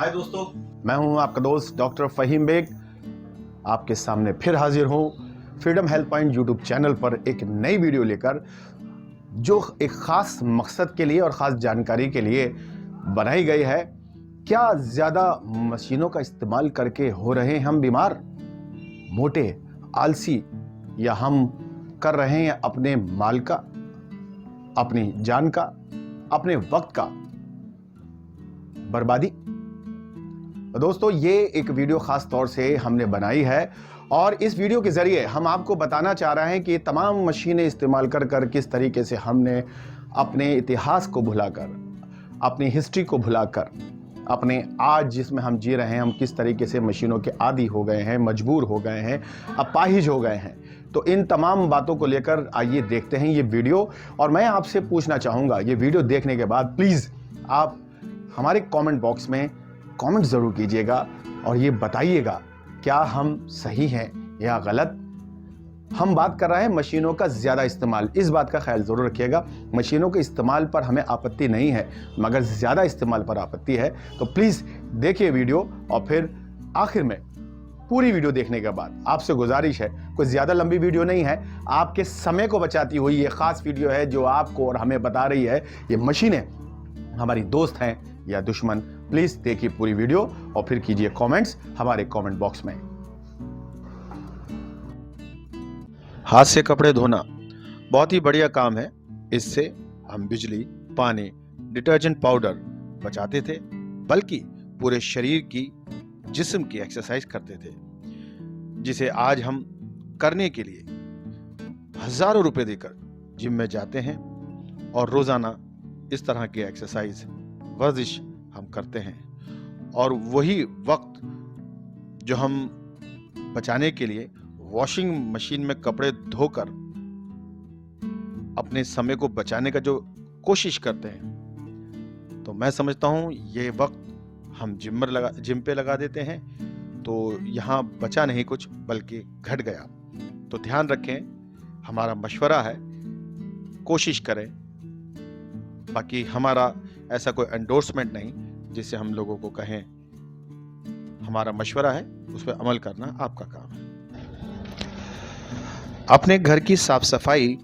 हाय दोस्तों, मैं हूं आपका दोस्त डॉक्टर फहीम बेग। आपके सामने फिर हाजिर हूं freedom health point YouTube channel पर एक नई वीडियो लेकर, जो एक खास मकसद के लिए और ख़ास जानकारी के लिए बनाई गई है। क्या ज़्यादा मशीनों का इस्तेमाल करके हो रहे हैं हम बीमार, मोटे, आलसी, या हम कर रहे हैं अपने माल का, अपनी जान का, अपने वक्त का बर्बादी? तो दोस्तों, ये एक वीडियो खास तौर से हमने बनाई है और इस वीडियो के जरिए हम आपको बताना चाह रहे हैं कि तमाम मशीनें इस्तेमाल कर कर किस तरीके से हमने अपने इतिहास को भुलाकर, अपनी हिस्ट्री को भुलाकर, अपने आज जिसमें हम जी रहे हैं, हम किस तरीके से मशीनों के आदी हो गए हैं, मजबूर हो गए हैं, अपाहिज हो गए हैं। तो इन तमाम बातों को लेकर आइए देखते हैं ये वीडियो। और मैं आपसे पूछना चाहूँगा, ये वीडियो देखने के बाद प्लीज़ आप हमारे कमेंट बॉक्स में कमेंट ज़रूर कीजिएगा और ये बताइएगा क्या हम सही हैं या गलत। हम बात कर रहे हैं मशीनों का ज़्यादा इस्तेमाल। इस बात का ख्याल ज़रूर रखिएगा, मशीनों के इस्तेमाल पर हमें आपत्ति नहीं है, मगर ज़्यादा इस्तेमाल पर आपत्ति है। तो प्लीज़ देखिए वीडियो और फिर आखिर में पूरी वीडियो देखने के बाद आपसे गुजारिश है, कोई ज़्यादा लंबी वीडियो नहीं है, आपके समय को बचाती हुई ये ख़ास वीडियो है जो आपको और हमें बता रही है ये मशीनें हमारी दोस्त हैं या दुश्मन। प्लीज़ देखिए पूरी वीडियो और फिर कीजिए कमेंट्स हमारे कमेंट बॉक्स में। हाथ से कपड़े धोना बहुत ही बढ़िया काम है। इससे हम बिजली, पानी, डिटर्जेंट पाउडर बचाते थे, बल्कि पूरे शरीर की, जिस्म की एक्सरसाइज करते थे, जिसे आज हम करने के लिए हजारों रुपए देकर जिम में जाते हैं और रोजाना इस तरह की एक्सरसाइज, वर्जिश हम करते हैं। और वही वक्त जो हम बचाने के लिए वॉशिंग मशीन में कपड़े धोकर अपने समय को बचाने का जो कोशिश करते हैं, तो मैं समझता हूं ये वक्त हम जिम पे लगा देते हैं, तो यहाँ बचा नहीं कुछ बल्कि घट गया। तो ध्यान रखें, हमारा मशवरा है, कोशिश करें। बाकी हमारा ऐसा कोई एंडोर्समेंट नहीं जिससे हम लोगों को कहें, हमारा मशवरा है, उस पर अमल करना आपका काम है। अपने घर की साफ सफाई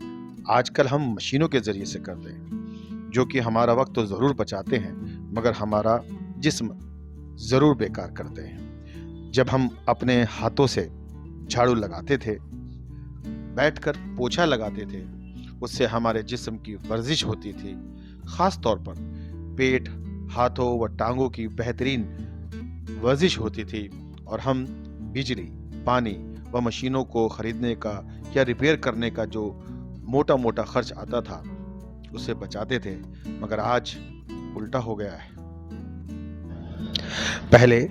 आजकल हम मशीनों के जरिए से करते हैं, जो कि हमारा वक्त तो जरूर बचाते हैं, मगर हमारा जिस्म जरूर बेकार करते हैं। जब हम अपने हाथों से झाड़ू लगाते थे, बैठकर पोछा लगाते थे, उससे हमारे जिस्म की वर्जिश होती थी। खास तौर पर पेट, हाथों व टांगों की बेहतरीन वर्जिश होती थी और हम बिजली, पानी व मशीनों को खरीदने का या रिपेयर करने का जो मोटा मोटा खर्च आता था उससे बचाते थे। मगर आज उल्टा हो गया है। पहले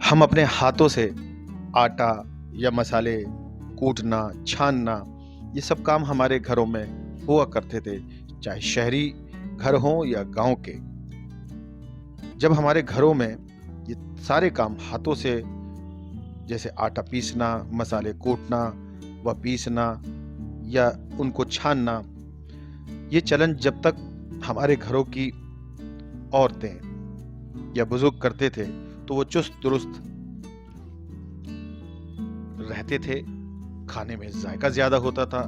हम अपने हाथों से आटा या मसाले कूटना, छानना, ये सब काम हमारे घरों में हुआ करते थे, चाहे शहरी घर हो या गांव के। जब हमारे घरों में ये सारे काम हाथों से, जैसे आटा पीसना, मसाले कूटना व पीसना या उनको छानना, ये चलन जब तक हमारे घरों की औरतें या बुजुर्ग करते थे तो वो चुस्त दुरुस्त रहते थे, खाने में जायका ज्यादा होता था,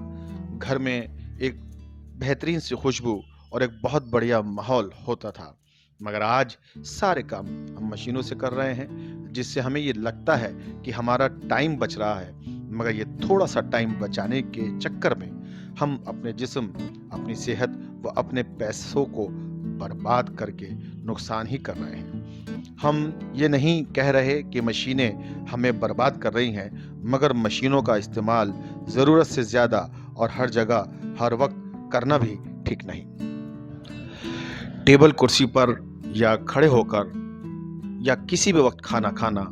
घर में एक बेहतरीन सी खुशबू और एक बहुत बढ़िया माहौल होता था। मगर आज सारे काम हम मशीनों से कर रहे हैं, जिससे हमें ये लगता है कि हमारा टाइम बच रहा है, मगर ये थोड़ा सा टाइम बचाने के चक्कर में हम अपने जिस्म, अपनी सेहत व अपने पैसों को बर्बाद करके नुकसान ही कर रहे हैं। हम ये नहीं कह रहे कि मशीनें हमें बर्बाद कर रही हैं, मगर मशीनों का इस्तेमाल ज़रूरत से ज़्यादा और हर जगह हर वक्त करना भी ठीक नहीं। टेबल कुर्सी पर या खड़े होकर या किसी भी वक्त खाना खाना,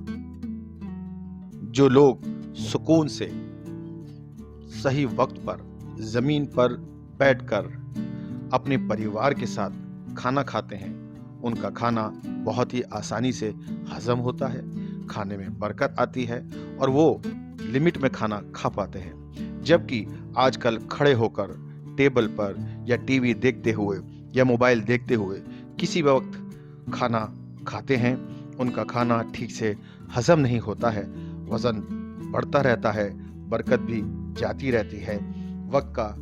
जो लोग सुकून से सही वक्त पर जमीन पर बैठकर अपने परिवार के साथ खाना खाते हैं, उनका खाना बहुत ही आसानी से हजम होता है, खाने में बरकत आती है और वो लिमिट में खाना खा पाते हैं। जबकि आजकल खड़े होकर टेबल पर या टीवी देखते हुए या मोबाइल देखते हुए किसी भी वक्त खाना खाते हैं, उनका खाना ठीक से हजम नहीं होता है, वजन बढ़ता रहता है, बरकत भी जाती रहती है, वक्त का,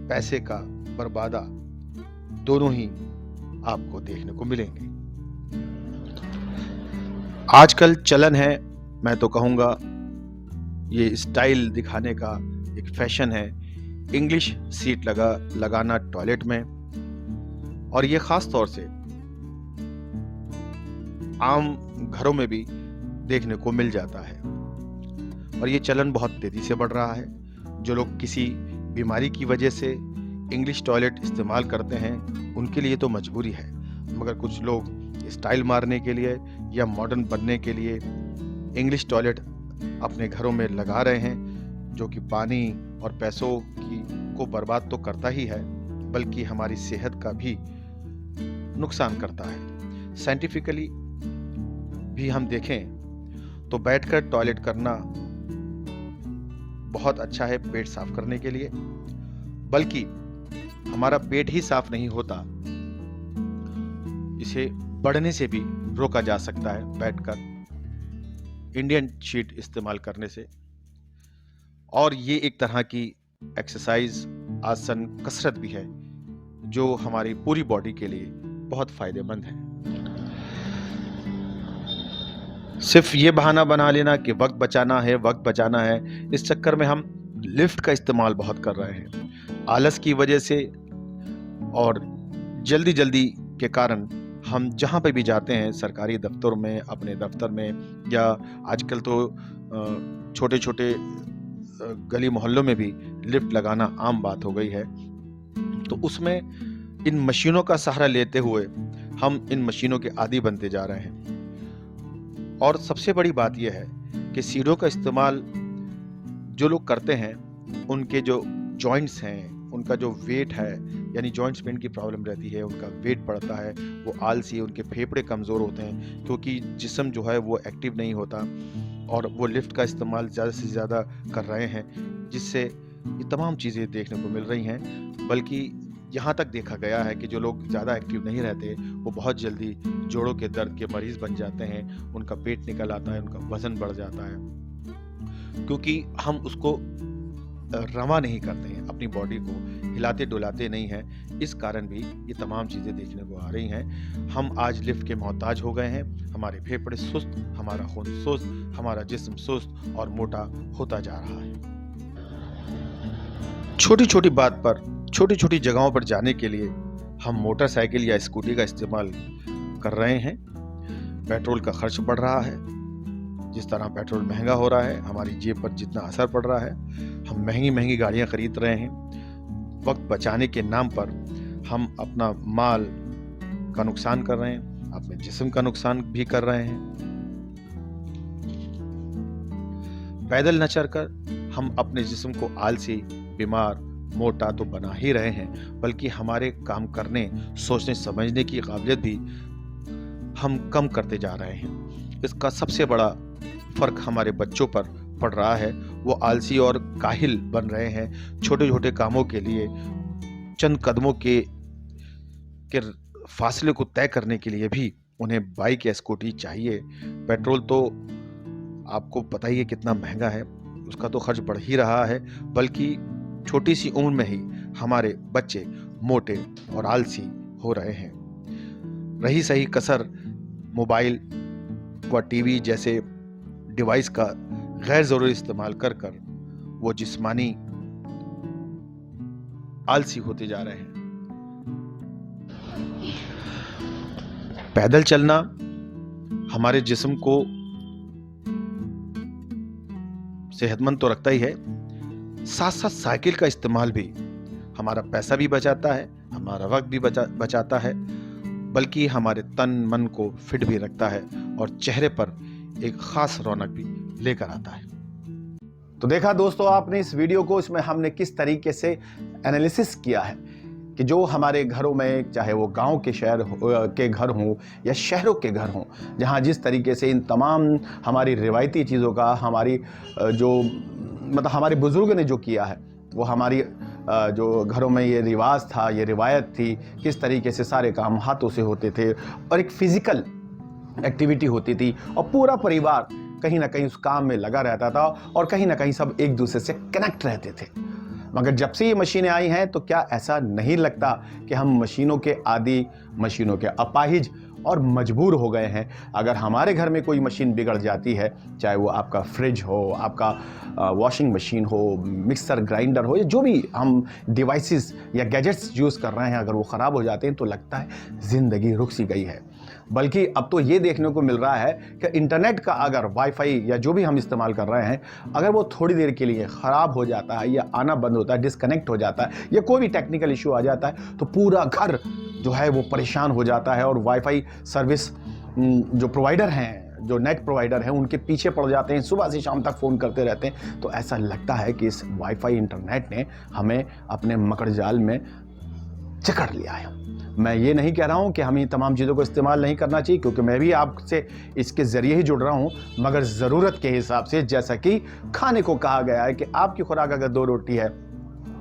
पैसे का बर्बादा दोनों ही आपको देखने को मिलेंगे। आजकल चलन है, मैं तो कहूँगा ये स्टाइल दिखाने का एक फैशन है, इंग्लिश सीट लगाना टॉयलेट में, और ये खास तौर से आम घरों में भी देखने को मिल जाता है। और ये चलन बहुत तेजी से बढ़ रहा है। जो लोग किसी बीमारी की वजह से इंग्लिश टॉयलेट इस्तेमाल करते हैं उनके लिए तो मजबूरी है, मगर कुछ लोग स्टाइल मारने के लिए या मॉडर्न बनने के लिए इंग्लिश टॉयलेट अपने घरों में लगा रहे हैं, जो कि पानी और पैसों को बर्बाद तो करता ही है, बल्कि हमारी सेहत का भी नुकसान करता है। साइंटिफिकली भी हम देखें तो बैठकर टॉयलेट करना बहुत अच्छा है पेट साफ करने के लिए, बल्कि हमारा पेट ही साफ नहीं होता, इसे बढ़ने से भी रोका जा सकता है बैठकर इंडियन शीट इस्तेमाल करने से। और ये एक तरह की एक्सरसाइज, आसन, कसरत भी है जो हमारी पूरी बॉडी के लिए बहुत फायदेमंद है। सिर्फ ये बहाना बना लेना कि वक्त बचाना है, इस चक्कर में हम लिफ्ट का इस्तेमाल बहुत कर रहे हैं। आलस की वजह से और जल्दी के कारण हम जहाँ पे भी जाते हैं, सरकारी दफ्तर में, अपने दफ्तर में, या आजकल तो छोटे गली मोहल्लों में भी लिफ्ट लगाना आम बात हो गई है। तो उसमें इन मशीनों का सहारा लेते हुए हम इन मशीनों के आदी बनते जा रहे हैं। और सबसे बड़ी बात यह है कि सीढ़ियों का इस्तेमाल जो लोग करते हैं, उनके जो जॉइंट्स हैं, उनका जो वेट है, यानी जॉइंट्स में इनकी प्रॉब्लम रहती है, उनका वेट बढ़ता है, वो आलसी, उनके फेफड़े कमज़ोर होते हैं, क्योंकि जिस्म जो है वो एक्टिव नहीं होता, और वो लिफ्ट का इस्तेमाल ज़्यादा से ज़्यादा कर रहे हैं, जिससे ये तमाम चीज़ें देखने को मिल रही हैं। बल्कि यहाँ तक देखा गया है कि जो लोग ज़्यादा एक्टिव नहीं रहते वो बहुत जल्दी जोड़ों के दर्द के मरीज़ बन जाते हैं, उनका पेट निकल आता है, उनका वज़न बढ़ जाता है, क्योंकि हम उसको रवा नहीं करते हैं, अपनी बॉडी को हिलाते डुलाते नहीं हैं। इस कारण भी ये तमाम चीज़ें देखने को आ रही हैं। हम आज लिफ्ट के मोहताज हो गए हैं, हमारे फेफड़े सुस्त, हमारा खून सुस्त, हमारा जिस्म सुस्त और मोटा होता जा रहा है। छोटी छोटी बात पर, छोटी छोटी जगहों पर जाने के लिए हम मोटरसाइकिल या स्कूटी का इस्तेमाल कर रहे हैं। पेट्रोल का खर्च बढ़ रहा है, जिस तरह पेट्रोल महंगा हो रहा है, हमारी जेब पर जितना असर पड़ रहा है, हम महंगी गाड़ियां खरीद रहे हैं। वक्त बचाने के नाम पर हम अपना माल का नुकसान कर रहे हैं, अपने जिस्म का नुकसान भी कर रहे हैं। पैदल न चलकर हम अपने जिस्म को आलसी, बीमार, मोटा तो बना ही रहे हैं, बल्कि हमारे काम करने, सोचने समझने की काबिलियत भी हम कम करते जा रहे हैं। इसका सबसे बड़ा फर्क हमारे बच्चों पर पड़ रहा है। वो आलसी और काहिल बन रहे हैं। छोटे छोटे कामों के लिए, चंद कदमों के फासले को तय करने के लिए भी उन्हें बाइक या स्कूटी चाहिए। पेट्रोल तो आपको पता ही है कितना महंगा है, उसका तो खर्च बढ़ ही रहा है, बल्कि छोटी सी उम्र में ही हमारे बच्चे मोटे और आलसी हो रहे हैं। रही सही कसर मोबाइल व टीवी जैसे डिवाइस का गैर जरूरी इस्तेमाल कर वो जिस्मानी आलसी होते जा रहे हैं। पैदल चलना हमारे जिस्म को सेहतमंद तो रखता ही है, साथ साथ साइकिल का इस्तेमाल भी हमारा पैसा भी बचाता है, हमारा वक्त भी बचाता है, बल्कि हमारे तन मन को फिट भी रखता है और चेहरे पर एक खास रौनक भी लेकर आता है। तो देखा दोस्तों आपने इस वीडियो को, इसमें हमने किस तरीके से एनालिसिस किया है कि जो हमारे घरों में, चाहे वो गांव के शहर के घर हों या शहरों के घर हों, जहां जिस तरीके से इन तमाम हमारी रिवायती चीज़ों का, हमारी जो मतलब हमारे बुजुर्ग ने जो किया है, वो हमारी जो घरों में ये रिवाज था, ये रिवायत थी, किस तरीके से सारे काम हाथों से होते थे और एक फिजिकल एक्टिविटी होती थी और पूरा परिवार कहीं ना कहीं उस काम में लगा रहता था और कहीं ना कहीं सब एक दूसरे से कनेक्ट रहते थे। मगर जब से ये मशीनें आई हैं तो क्या ऐसा नहीं लगता कि हम मशीनों के आदी, मशीनों के अपाहिज और मजबूर हो गए हैं। अगर हमारे घर में कोई मशीन बिगड़ जाती है, चाहे वो आपका फ्रिज हो, आपका वॉशिंग मशीन हो, मिक्सर ग्राइंडर हो, या जो भी हम डिवाइसेस या गैजेट्स यूज़ कर रहे हैं, अगर वो ख़राब हो जाते हैं तो लगता है ज़िंदगी रुक सी गई है। बल्कि अब तो ये देखने को मिल रहा है कि इंटरनेट का अगर वाईफाई या जो भी हम इस्तेमाल कर रहे हैं, अगर वो थोड़ी देर के लिए ख़राब हो जाता है या आना बंद होता है, डिस्कनेक्ट हो जाता है या कोई भी टेक्निकल इशू आ जाता है, तो पूरा घर जो है वो परेशान हो जाता है और वाईफाई सर्विस जो प्रोवाइडर हैं, जो नेट प्रोवाइडर हैं, उनके पीछे पड़ जाते हैं, सुबह से शाम तक फ़ोन करते रहते हैं। तो ऐसा लगता है कि इस वाईफाई इंटरनेट ने हमें अपने मकड़ जाल में जकड़ लिया है। मैं ये नहीं कह रहा हूँ कि हमें तमाम चीज़ों को इस्तेमाल नहीं करना चाहिए, क्योंकि मैं भी आपसे इसके ज़रिए ही जुड़ रहा हूँ, मगर ज़रूरत के हिसाब से। जैसा कि खाने को कहा गया है कि आपकी खुराक अगर 2 रोटी है,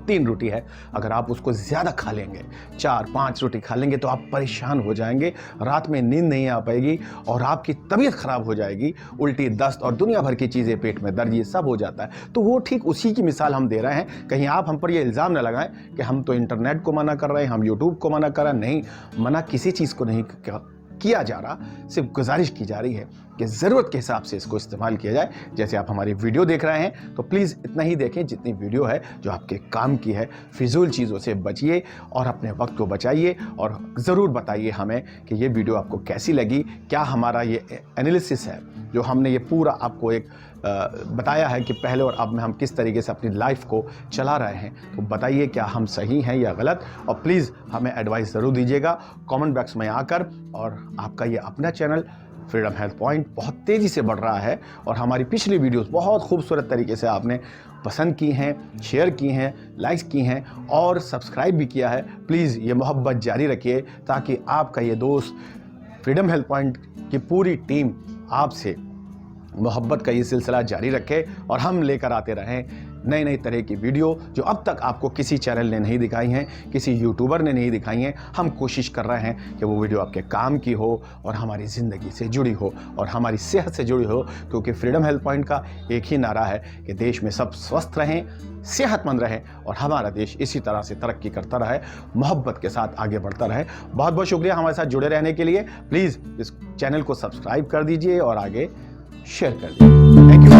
3 रोटी है, अगर आप उसको ज़्यादा खा लेंगे, 4-5 रोटी खा लेंगे, तो आप परेशान हो जाएंगे, रात में नींद नहीं आ पाएगी और आपकी तबीयत ख़राब हो जाएगी, उल्टी, दस्त और दुनिया भर की चीज़ें, पेट में दर्द, ये सब हो जाता है। तो वो ठीक उसी की मिसाल हम दे रहे हैं। कहीं आप हम पर ये इल्ज़ाम न लगाएं कि हम तो इंटरनेट को मना कर रहे हैं, हम यूट्यूब को मना कर रहे हैं। नहीं, मना किसी चीज़ को नहीं किया जा रहा, सिर्फ गुजारिश की जा रही है कि ज़रूरत के हिसाब से इसको इस्तेमाल किया जाए। जैसे आप हमारी वीडियो देख रहे हैं तो प्लीज़ इतना ही देखें जितनी वीडियो है जो आपके काम की है। फिजूल चीज़ों से बचिए और अपने वक्त को बचाइए और ज़रूर बताइए हमें कि ये वीडियो आपको कैसी लगी। क्या हमारा ये एनालिसिस है जो हमने ये पूरा आपको एक बताया है कि पहले और अब में हम किस तरीके से अपनी लाइफ को चला रहे हैं, तो बताइए क्या हम सही हैं या गलत। और प्लीज़ हमें एडवाइस ज़रूर दीजिएगा कमेंट बॉक्स में आकर। और आपका ये अपना चैनल फ्रीडम हेल्थ पॉइंट बहुत तेज़ी से बढ़ रहा है और हमारी पिछली वीडियोस बहुत खूबसूरत तरीके से आपने पसंद की हैं, शेयर की हैं, लाइक्स की हैं और सब्सक्राइब भी किया है। प्लीज़ ये मोहब्बत जारी रखिए ताकि आपका ये दोस्त फ्रीडम हेल्थ पॉइंट की पूरी टीम आपसे मोहब्बत का ये सिलसिला जारी रखे और हम लेकर आते रहें नई नई तरह की वीडियो जो अब तक आपको किसी चैनल ने नहीं दिखाई हैं, किसी यूट्यूबर ने नहीं दिखाई हैं। हम कोशिश कर रहे हैं कि वो वीडियो आपके काम की हो और हमारी ज़िंदगी से जुड़ी हो और हमारी सेहत से जुड़ी हो, क्योंकि फ्रीडम हेल्थ पॉइंट का एक ही नारा है कि देश में सब स्वस्थ रहें, सेहतमंद रहें और हमारा देश इसी तरह से तरक्की करता रहे, मोहब्बत के साथ आगे बढ़ता रहे। बहुत बहुत शुक्रिया हमारे साथ जुड़े रहने के लिए। प्लीज़ इस चैनल को सब्सक्राइब कर दीजिए और आगे शेयर कर दीजिए। Thank you.